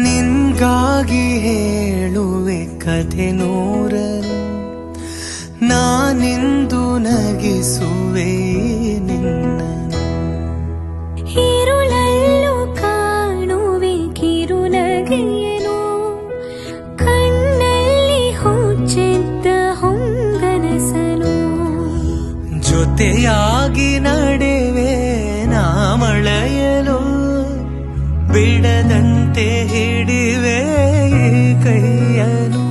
ನಿನ್ಗಾಗಿ ಹೇಳುವೆ ಕಥೆ ನೂರನು, ನಾನಿಂದು ನಗಿಸುವೆ ನಿನ್ನನು. ഇരുളಲ್ಲೂ ಕಾಣುವೆ ಕಿರುನಗೆಯನು, ಕಣ್ಣಲ್ಲಿ ಹುಚ್ಚೆದ್ದ ಹೊಂಗನಸನು. ಜೊತೆಯಾಗಿ ನಡೆವೆ ನಾ ಮಳೆಯಲು, ಬಿಡದಂತೆ ಹಿಡಿವೆ ಈ ಕೈಯನು.